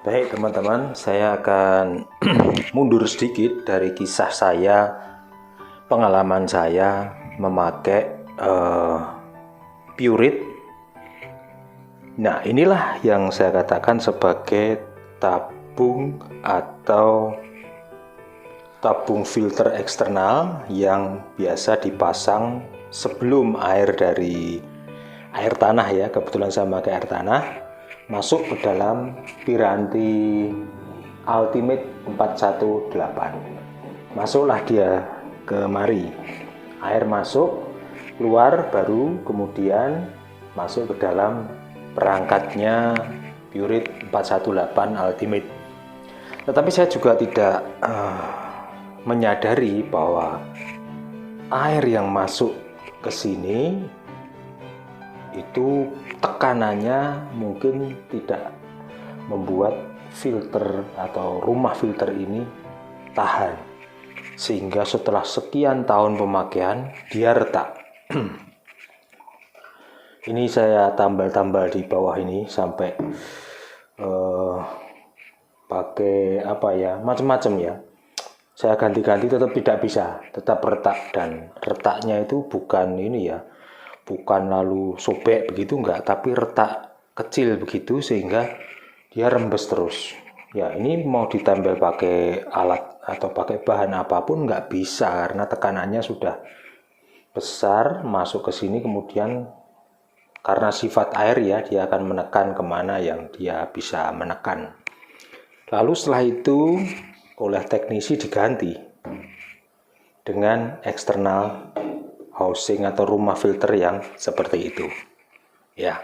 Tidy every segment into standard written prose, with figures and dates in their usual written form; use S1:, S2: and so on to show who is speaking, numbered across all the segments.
S1: Baik teman-teman, saya akan mundur sedikit dari kisah saya, pengalaman saya memakai Pureit. Nah, inilah yang saya katakan sebagai tabung atau tabung filter eksternal yang biasa dipasang sebelum air dari air tanah ya, kebetulan saya pakai air tanah, masuk ke dalam Piranti Ultimate 418. Masuklah dia ke mari. Air masuk, keluar baru kemudian masuk ke dalam perangkatnya Pureit 418 Ultimate. Tetapi saya juga tidak menyadari bahwa air yang masuk ke sini itu tekanannya mungkin tidak membuat filter atau rumah filter ini tahan, sehingga setelah sekian tahun pemakaian dia retak. Ini saya tambal-tambal di bawah ini sampai pakai apa ya, macam-macam ya. Saya ganti-ganti tetap tidak bisa, tetap retak, dan retaknya itu bukan ini ya, bukan lalu sobek begitu enggak, tapi retak kecil begitu sehingga dia rembes terus. Ya, ini mau ditempel pakai alat atau pakai bahan apapun enggak bisa karena tekanannya sudah besar masuk ke sini, kemudian karena sifat air ya, dia akan menekan kemana yang dia bisa menekan. Lalu setelah itu oleh teknisi diganti dengan eksternal housing atau rumah filter yang seperti itu. Ya,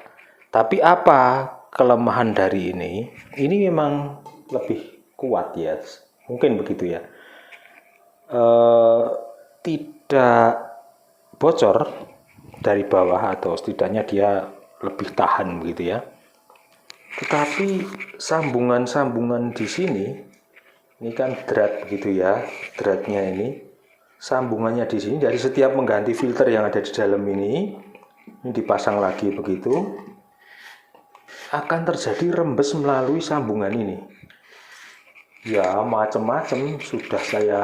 S1: tapi apa kelemahan dari ini? Ini memang lebih kuat ya, mungkin begitu ya. Tidak bocor dari bawah atau setidaknya dia lebih tahan begitu ya. Tetapi sambungan-sambungan di sini, ini kan drat begitu ya, dratnya ini, sambungannya di sini dari setiap mengganti filter yang ada di dalam ini dipasang lagi begitu, akan terjadi rembes melalui sambungan ini. Ya, macam-macam sudah saya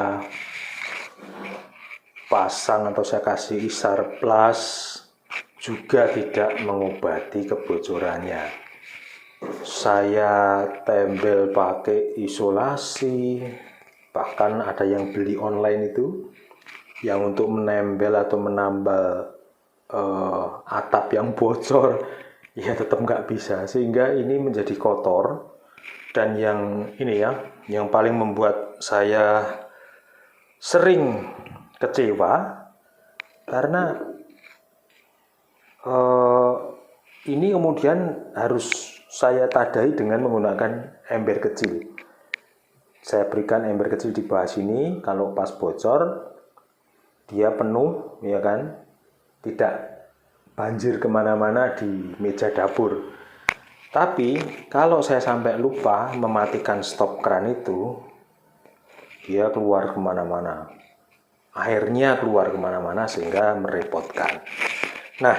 S1: pasang atau saya kasih isar plus, juga tidak mengobati kebocorannya. Saya tempel pakai isolasi, bahkan ada yang beli online itu yang untuk menempel atau menambal atap yang bocor, ya tetap nggak bisa, sehingga ini menjadi kotor. Dan yang ini ya, yang paling membuat saya sering kecewa karena ini kemudian harus saya tadai dengan menggunakan ember kecil. Saya berikan ember kecil di bawah sini, kalau pas bocor dia penuh ya kan, tidak banjir kemana-mana di meja dapur. Tapi kalau saya sampai lupa mematikan stop kran itu, dia keluar kemana-mana, airnya keluar kemana-mana sehingga merepotkan. Nah,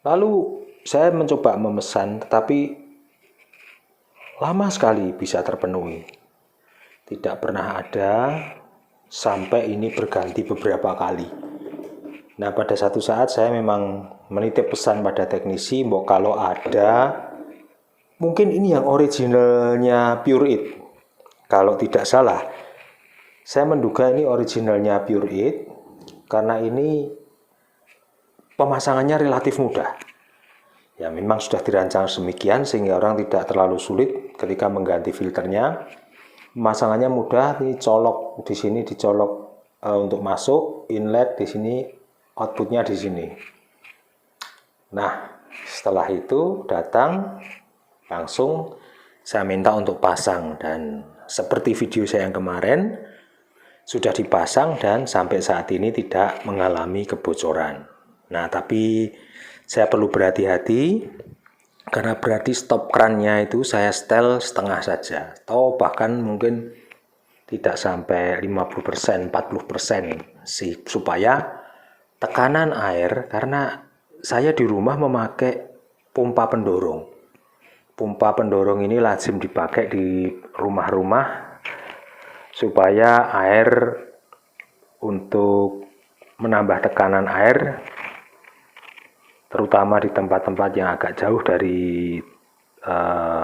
S1: lalu saya mencoba memesan, tetapi lama sekali bisa terpenuhi. Tidak pernah ada, sampai ini berganti beberapa kali. Nah, pada satu saat saya memang menitip pesan pada teknisi, kalau ada, mungkin ini yang originalnya Pureit. Kalau tidak salah, saya menduga ini originalnya Pureit, karena ini pemasangannya relatif mudah. Ya, memang sudah dirancang demikian sehingga orang tidak terlalu sulit ketika mengganti filternya. Pemasangannya mudah, ini colok di sini, dicolok untuk masuk, inlet di sini, outputnya di sini. Nah, setelah itu datang, langsung saya minta untuk pasang, dan seperti video saya yang kemarin sudah dipasang dan sampai saat ini tidak mengalami kebocoran. Nah, tapi saya perlu berhati-hati karena berarti stop krannya itu saya setel setengah saja, atau bahkan mungkin tidak sampai 50%, 40% sih, supaya tekanan air, karena saya di rumah memakai pompa pendorong. pompa pendorong ini lazim dipakai di rumah-rumah supaya air untuk menambah tekanan air, terutama di tempat-tempat yang agak jauh dari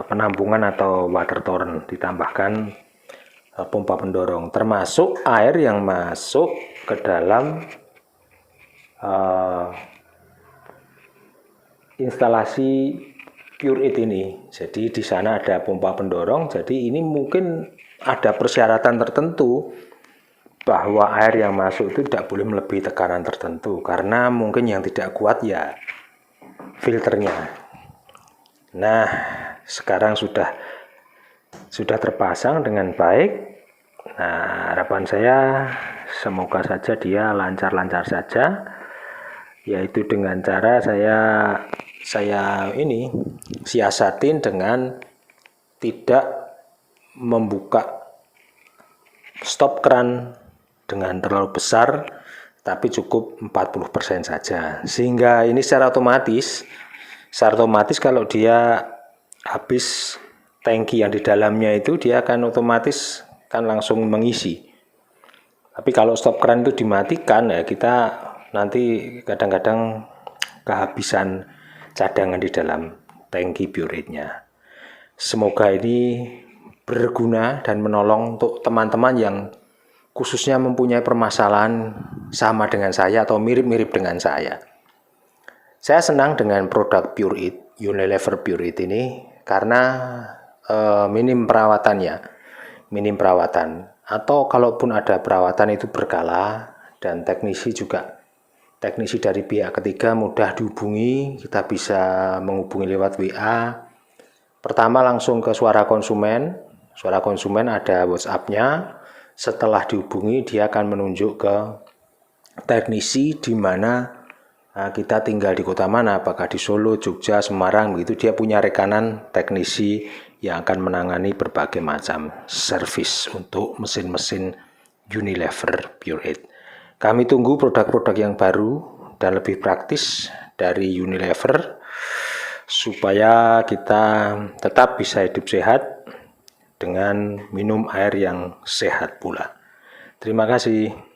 S1: penampungan atau water torrent, ditambahkan pompa pendorong, termasuk air yang masuk ke dalam instalasi Pure8 ini. Jadi di sana ada pompa pendorong, jadi ini mungkin ada persyaratan tertentu bahwa air yang masuk itu tidak boleh melebihi tekanan tertentu, karena mungkin yang tidak kuat ya filternya. Nah, sekarang sudah terpasang dengan baik. Nah, harapan saya semoga saja dia lancar-lancar saja, yaitu dengan cara saya ini siasatin dengan tidak membuka stop keran dengan terlalu besar, tapi cukup 40% saja, sehingga ini secara otomatis kalau dia habis tangki yang di dalamnya itu, dia akan otomatis kan langsung mengisi. Tapi kalau stop keran itu dimatikan, ya kita nanti kadang-kadang kehabisan cadangan di dalam tangki Pure8-nya. Semoga ini berguna dan menolong untuk teman-teman yang khususnya mempunyai permasalahan sama dengan saya atau mirip-mirip dengan saya. Saya senang dengan produk Pure8, Unilever Pure8 ini, karena minim perawatan, atau kalaupun ada perawatan itu berkala, dan teknisi dari pihak ketiga mudah dihubungi. Kita bisa menghubungi lewat WA. Pertama langsung ke suara konsumen ada WhatsApp-nya. Setelah dihubungi, dia akan menunjuk ke teknisi di mana kita tinggal di kota mana, apakah di Solo, Jogja, Semarang, begitu. Dia punya rekanan teknisi yang akan menangani berbagai macam servis untuk mesin-mesin Unilever Pure8. Kami tunggu produk-produk yang baru dan lebih praktis dari Unilever supaya kita tetap bisa hidup sehat dengan minum air yang sehat pula. Terima kasih.